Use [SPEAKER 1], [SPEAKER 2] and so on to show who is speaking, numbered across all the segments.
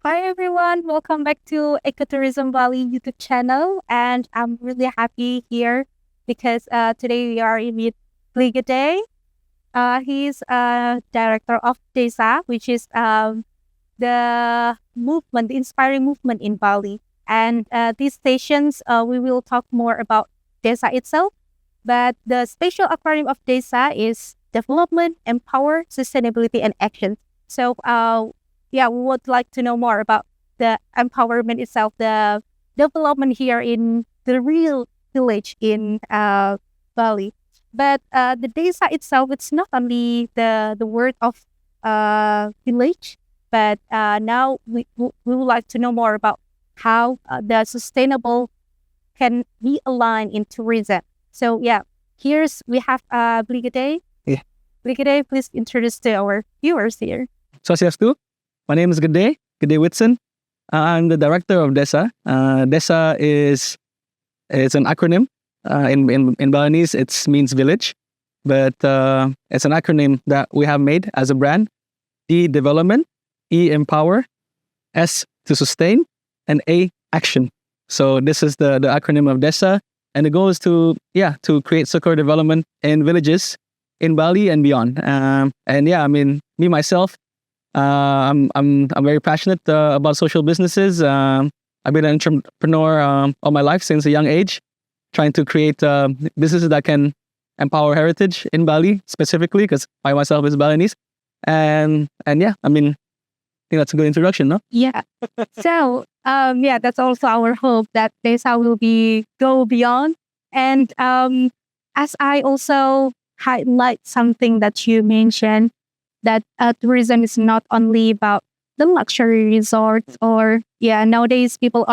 [SPEAKER 1] Hi everyone, welcome back to Ecotourism Bali YouTube channel, and I'm really happy here because today we are with Gede. He's director of D.E.S.A, which is the movement, the inspiring movement in Bali. And these stations, we will talk more about D.E.S.A itself, but the special acronym of D.E.S.A is Development, Empower, Sustainability, and Action. So yeah, we would like to know more about the empowerment itself, the development here in the real village in Bali. But the D.E.S.A itself, it's not only the word of village, but now we would like to know more about how the sustainable can be aligned in tourism. So yeah, we have Gede.
[SPEAKER 2] Yeah.
[SPEAKER 1] Gede, please introduce to our viewers here.
[SPEAKER 2] Swastiastu. My name is Gede Witsen. I'm the director of D.E.S.A. D.E.S.A is an acronym. In Balinese, it means village, but it's an acronym that we have made as a brand. D, development, E, empower, S, to sustain, and A, action. So this is the acronym of D.E.S.A, and the goal is to create circular development in villages in Bali and beyond. And yeah, I mean, me myself, I'm very passionate about social businesses. I've been an entrepreneur all my life since a young age, trying to create businesses that can empower heritage in Bali specifically, because I myself is Balinese. And yeah, I mean, I think that's a good introduction, no?
[SPEAKER 1] Yeah. So yeah, that's also our hope that D.E.S.A will go beyond. And as I also highlight something that you mentioned, that tourism is not only about the luxury resorts, or nowadays people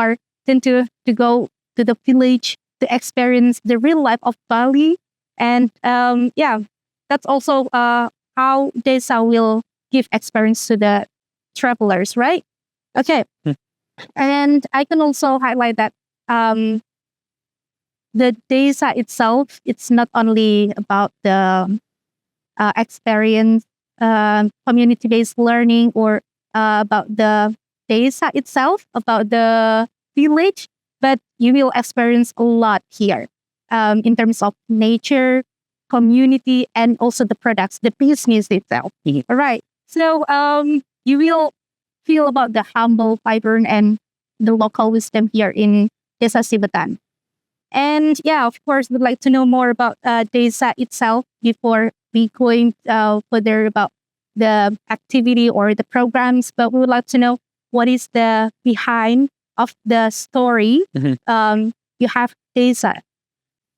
[SPEAKER 1] tend to go to the village to experience the real life of Bali. And that's also how D.E.S.A will give experience to the travelers, right? Okay. And I can also highlight that the D.E.S.A itself, it's not only about the experience, community-based learning, or about the D.E.S.A itself, about the village, but you will experience a lot here in terms of nature, community, and also the products, the business itself. All right. So you will feel about the humble, vibrant, and the local wisdom here in D.E.S.A Sibatan. And yeah, of course, we'd like to know more about D.E.S.A itself before we going further about the activity or the programs. But we would like to know what is the behind of the story. You have D.E.S.A.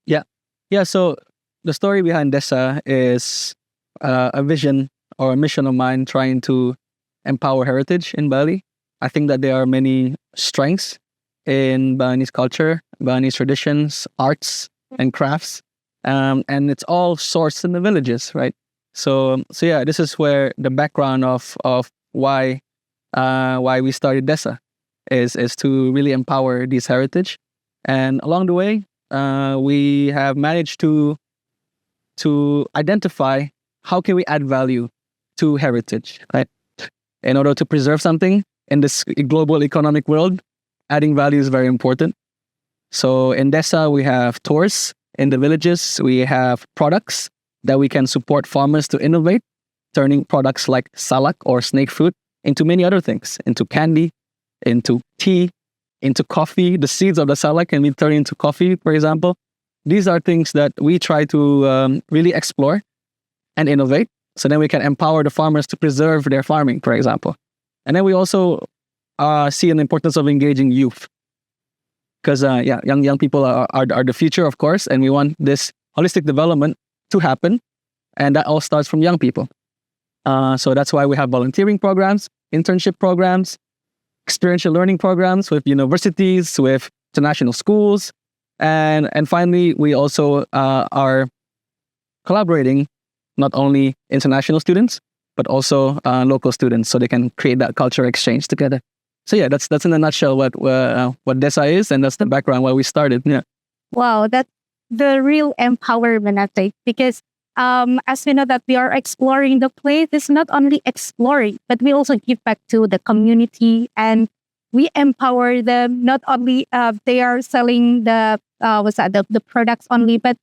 [SPEAKER 2] Yeah. So the story behind D.E.S.A is a vision or a mission of mine trying to empower heritage in Bali. I think that there are many strengths in Balinese culture, Balinese traditions, arts, and crafts. And it's all sourced in the villages, right? So yeah, this is where the background of why we started D.E.S.A is to really empower this heritage. And along the way, we have managed to identify how can we add value to heritage, right? In order to preserve something in this global economic world, adding value is very important. So in D.E.S.A, we have tours in the villages. We have products that we can support farmers to innovate, turning products like salak or snake fruit into many other things, into candy, into tea, into coffee. The seeds of the salak can be turned into coffee, for example. These are things that we try to really explore and innovate, so then we can empower the farmers to preserve their farming, for example. And then we also see an importance of engaging youth, because young people are the future, of course, and we want this holistic development to happen, and that all starts from young people. So that's why we have volunteering programs, internship programs, experiential learning programs with universities, with international schools, and finally we also are collaborating not only international students but also local students, so they can create that cultural exchange together. So yeah, that's in a nutshell what D.E.S.A is, and that's the background why we started. Yeah.
[SPEAKER 1] Wow, that's the real empowerment, I think, because as we know that we are exploring the place, it's not only exploring, but we also give back to the community and we empower them. Not only they are selling the products only, but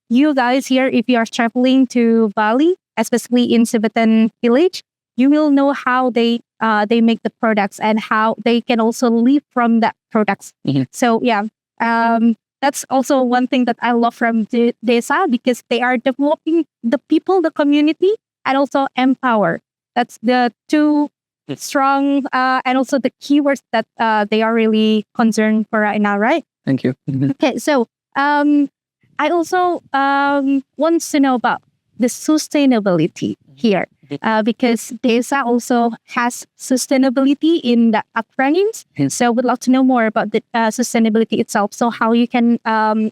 [SPEAKER 1] you guys here, if you are traveling to Bali, especially in Sibatan village, you will know how they make the products and how they can also live from that products. So yeah, that's also one thing that I love from D.E.S.A because they are developing the people, the community, and also empower. That's the two strong and also the keywords that they are really concerned for right now, right?
[SPEAKER 2] Thank you.
[SPEAKER 1] Okay, so I also want to know about the sustainability here because D.E.S.A also has sustainability in the acronyms. So we'd love to know more about the sustainability itself. So how you can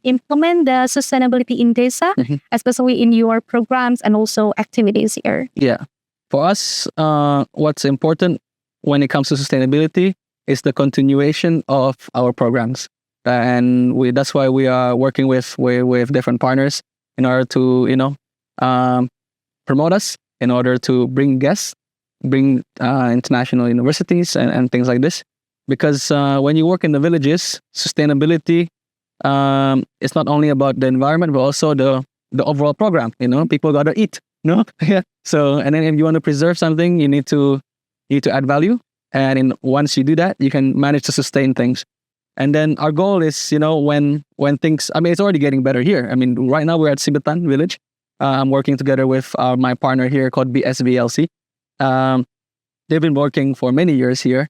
[SPEAKER 1] implement the sustainability in D.E.S.A, especially in your programs and also activities here.
[SPEAKER 2] Yeah. For us, what's important when it comes to sustainability is the continuation of our programs. And that's why we are working with different partners in order to, promote us, in order to bring guests, bring international universities and things like this. Because when you work in the villages, sustainability is not only about the environment, but also the overall program. People gotta eat. No, yeah. So, and then if you want to preserve something, you need to add value. And once you do that, you can manage to sustain things. And then our goal is, when things, it's already getting better here. Right now we're at Sibatan village. I'm working together with my partner here called BSVLC. They've been working for many years here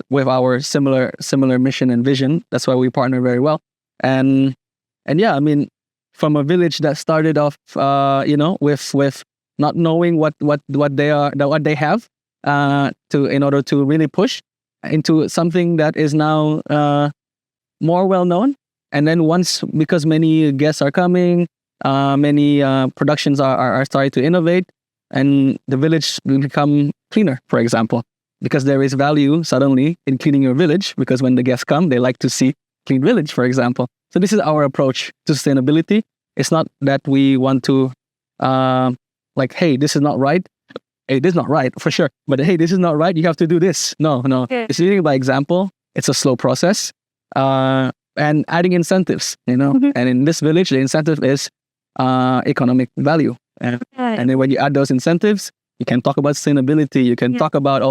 [SPEAKER 2] with our similar mission and vision. That's why we partner very well. And yeah, from a village that started off, with not knowing what they have, in order to really push into something that is now more well known. And then because many guests are coming, many productions are starting to innovate, and the village will become cleaner, for example, because there is value suddenly in cleaning your village, because when the guests come, they like to see clean village, for example. So this is our approach to sustainability. It's not that we want to hey, this is not right. Hey, this is not right, for sure. But hey, this is not right. You have to do this. No. It's leading by example. It's a slow process. And adding incentives, And in this village, the incentive is economic value. And then when you add those incentives, you can talk about sustainability. You can talk about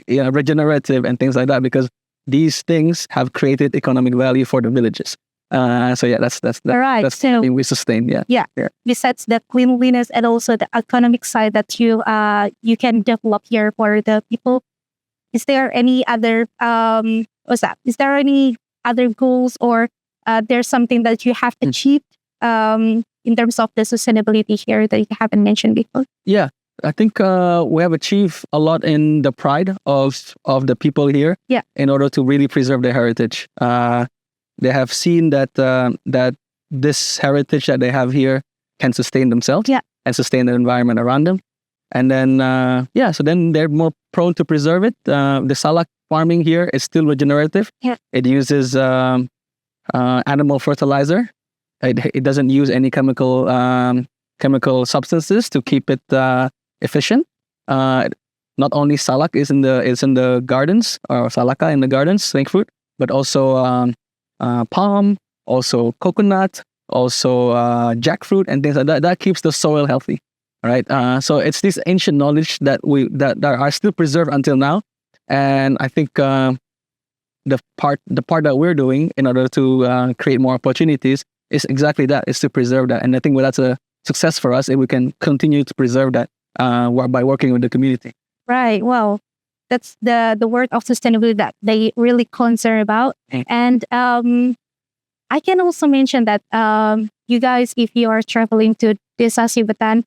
[SPEAKER 2] regenerative and things like that, because these things have created economic value for the villages. So yeah, that's
[SPEAKER 1] all right.
[SPEAKER 2] That's something we sustain. Yeah.
[SPEAKER 1] Besides the cleanliness and also the economic side that you can develop here for the people, is there any other Is there any other goals, or there's something that you have achieved in terms of the sustainability here that you haven't mentioned before?
[SPEAKER 2] Yeah. I think we have achieved a lot in the pride of the people here.
[SPEAKER 1] Yeah.
[SPEAKER 2] In order to really preserve their heritage. They have seen that this heritage that they have here can sustain themselves, and sustain the environment around them. And then, so then they're more prone to preserve it. The salak farming here is still regenerative.
[SPEAKER 1] Yeah.
[SPEAKER 2] It uses animal fertilizer. It doesn't use any chemical substances to keep it efficient. Not only salak is in the gardens, or salaka in the gardens, snake fruit, but also palm, also coconut, also jackfruit and things like that. That keeps the soil healthy, right? So it's this ancient knowledge that are still preserved until now. And I think the part that we're doing in order to create more opportunities is exactly that, is to preserve that. And I think that's a success for us if we can continue to preserve that by working with the community.
[SPEAKER 1] Right. Well, that's the word of sustainability that they really concern about. And I can also mention that you guys, if you are traveling to D.E.S.A Sibatan,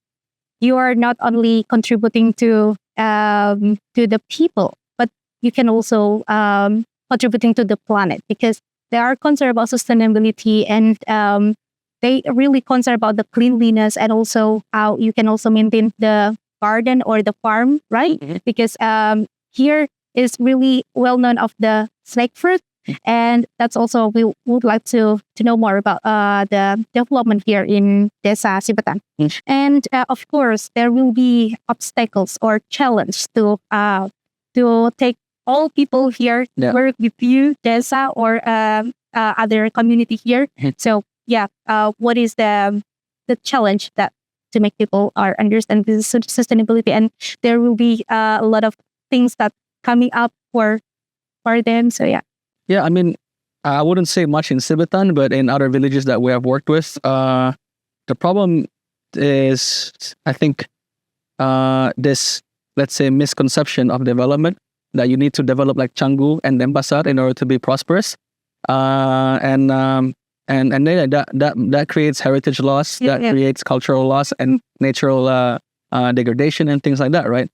[SPEAKER 1] you are not only contributing to the people, but you can also contributing to the planet, because they are concerned about sustainability, and they really concerned about the cleanliness, and also how you can also maintain the garden or the farm, right? Because here is really well known of the snake fruit, And that's also we would like to know more about the development here in Desa Sibatan. And of course, there will be obstacles or challenge to take all people here work with you, Desa, or other community here. So what is the challenge that to make people understand this sustainability, and there will be a lot of things that coming up for them. So
[SPEAKER 2] Yeah, I mean, I wouldn't say much in Sibatan, but in other villages that we have worked with, the problem is, I think, this, let's say, misconception of development that you need to develop like Canggu and Denpasar in order to be prosperous, and then that creates heritage loss, that creates cultural loss and natural degradation and things like that, right?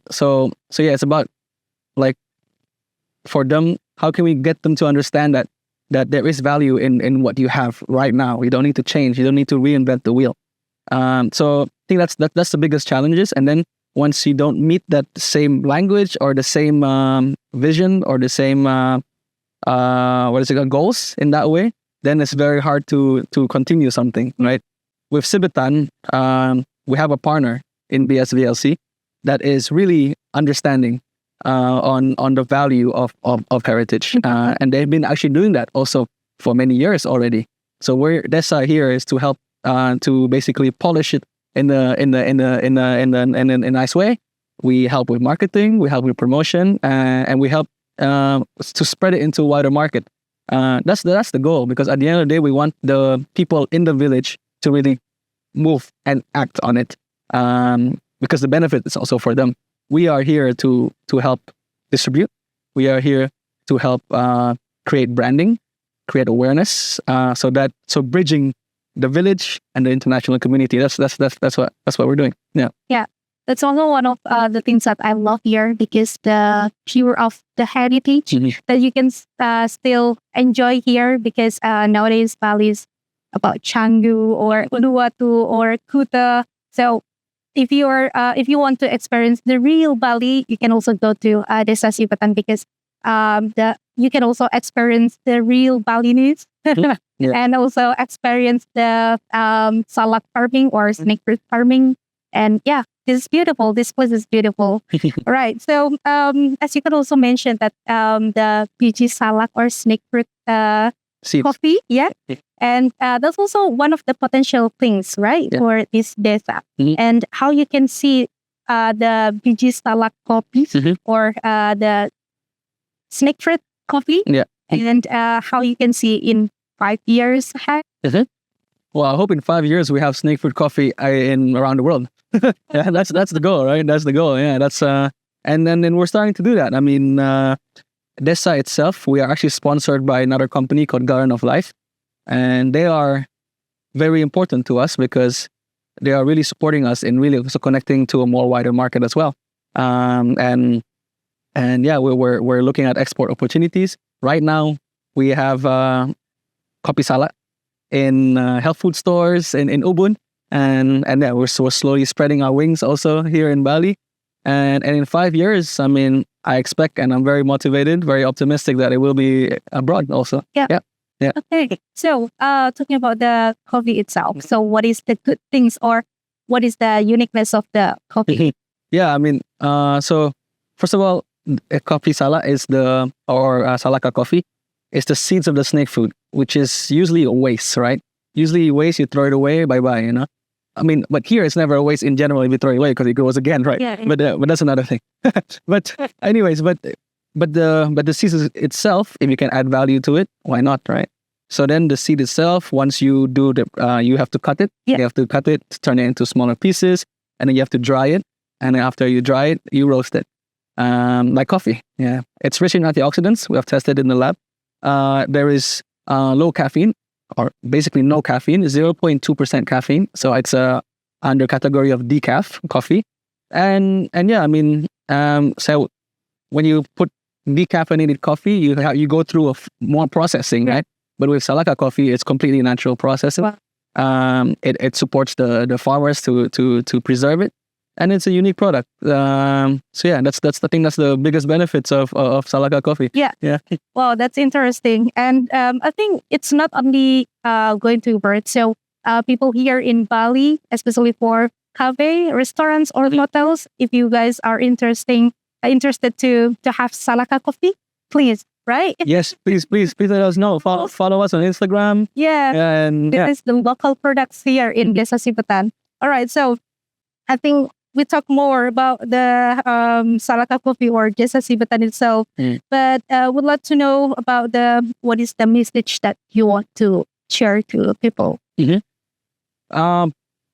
[SPEAKER 2] So yeah, it's about like for them, how can we get them to understand that there is value in what you have right now? You don't need to change. You don't need to reinvent the wheel. So I think that's the biggest challenges. And then once you don't meet that same language or the same vision or the same goals in that way, then it's very hard to continue something, right? With Sibatan, we have a partner in BSVLC that is really understanding on the value of heritage, and they've been actually doing that also for many years already. So where D.E.S.A here is to help to basically polish it in a nice way. We help with marketing, we help with promotion, and we help to spread it into a wider market. That's the goal, because at the end of the day, we want the people in the village to really move and act on it, because the benefit is also for them. We are here to help distribute. We are here to help create branding, create awareness, so bridging the village and the international community. That's what we're doing.
[SPEAKER 1] Yeah. That's also one of the things that I love here, because the pure of the heritage that you can still enjoy here, because nowadays Bali is about Canggu or Uluwatu or Kuta. So if you want to experience the real Bali, you can also go to Desa Sibatan, because you can also experience the real Balinese and also experience the salak farming or snake fruit farming. And this is beautiful. This place is beautiful. All right. So as you can also mention that the biji salak or snake fruit coffee, and that's also one of the potential things, right, for this Desa. And how you can see the biji salak coffee or the snake fruit coffee, and how you can see in 5 years ahead.
[SPEAKER 2] Well, I hope in 5 years we have snake fruit coffee in around the world. That's the goal, right? That's the goal. Yeah, that's and then we're starting to do that. I mean, D.E.S.A itself, we are actually sponsored by another company called Garden of Life, and they are very important to us because they are really supporting us in really also connecting to a more wider market as well. And yeah, we're looking at export opportunities right now. We have kopi salad in health food stores in Ubud, and yeah, we're slowly spreading our wings also here in Bali. And in 5 years, I mean, I expect, and I'm very motivated, very optimistic that it will be abroad also.
[SPEAKER 1] Yeah. Okay. So, talking about the coffee itself, so what is the good things or what is the uniqueness of the coffee?
[SPEAKER 2] Yeah, I mean, so first of all, a coffee sala is salaka coffee is the seeds of the snake fruit, which is usually a waste, right? Usually waste, you throw it away, bye-bye, you know? I mean, but here it's never a waste in general if you throw it away because it grows again, right?
[SPEAKER 1] Yeah.
[SPEAKER 2] But that's another thing. But anyways, but the seed itself, if you can add value to it, why not, right? So then the seed itself, once you do you have to cut it. You have to cut it, turn it into smaller pieces, and then you have to dry it. And then after you dry it, you roast it, like coffee. Yeah, it's rich in antioxidants. We have tested in the lab. There is low caffeine, or basically no caffeine, 0.2% caffeine. So it's under category of decaf coffee. And yeah, I mean, so when you put decaffeinated coffee, you go through more processing, right? But with Salaka coffee, it's completely natural processing. Wow. It supports the farmers to preserve it. and it's a unique product. So yeah, that's I think that's the biggest benefits of Salaka coffee.
[SPEAKER 1] Yeah.
[SPEAKER 2] Yeah.
[SPEAKER 1] Wow, that's interesting. And I think it's not only going to bird. So people here in Bali, especially for cafe, restaurants, or hotels, if you guys are interested to have Salaka coffee, please, right?
[SPEAKER 2] Yes, please let us know. Follow us on Instagram.
[SPEAKER 1] Yeah,
[SPEAKER 2] And
[SPEAKER 1] this
[SPEAKER 2] yeah,
[SPEAKER 1] is the local products here in Desa Sibatan. All right, so I think we talk more about the Salaka coffee or Desa Sibatan itself, but would like to know about what is the message that you want to share to people.
[SPEAKER 2] I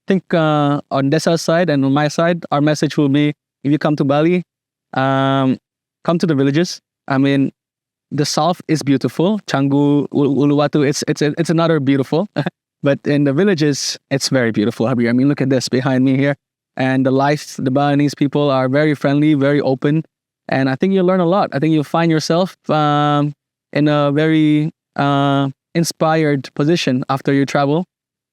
[SPEAKER 2] think on Desa's side and on my side, our message will be: if you come to Bali, come to the villages. I mean, the south is beautiful. Canggu, Uluwatu, it's another beautiful. But in the villages, it's very beautiful. I mean, look at this behind me here. And the Balinese people are very friendly, very open. And I think you'll learn a lot. I think you'll find yourself in a very inspired position after you travel.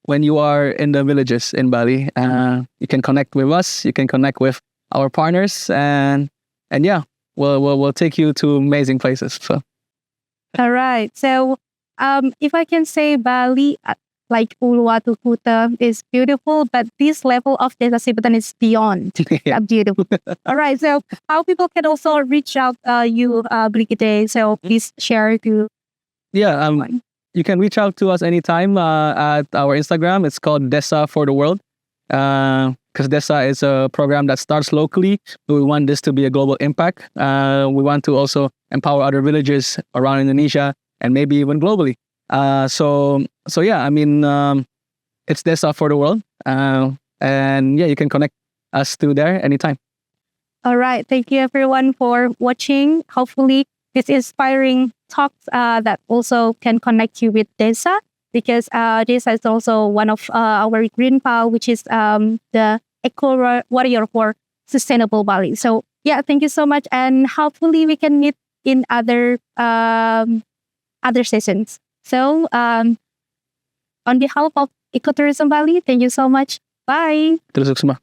[SPEAKER 2] When you are in the villages in Bali, you can connect with us. You can connect with our partners, and yeah, we'll take you to amazing places. So.
[SPEAKER 1] All right. So, if I can say Bali, like Uluwatu Kuta, is beautiful, but this level of Desa Sibatan is beyond beautiful. All right. So, how people can also reach out you, Brigade? So, please share to.
[SPEAKER 2] Yeah. You can reach out to us anytime at our Instagram. It's called D.E.S.A for the world. Because D.E.S.A is a program that starts locally. We want this to be a global impact. We want to also empower other villages around Indonesia and maybe even globally. So yeah, I mean, it's D.E.S.A for the world. And yeah, you can connect us to there anytime.
[SPEAKER 1] All right. Thank you, everyone, for watching. Hopefully, this inspiring talks that also can connect you with D.E.S.A, because D.E.S.A is also one of our green pal, which is the eco warrior for sustainable Bali. So yeah, thank you so much, and hopefully we can meet in other sessions. So on behalf of Ecotourism Bali, thank you so much. Bye.
[SPEAKER 2] Terus semua.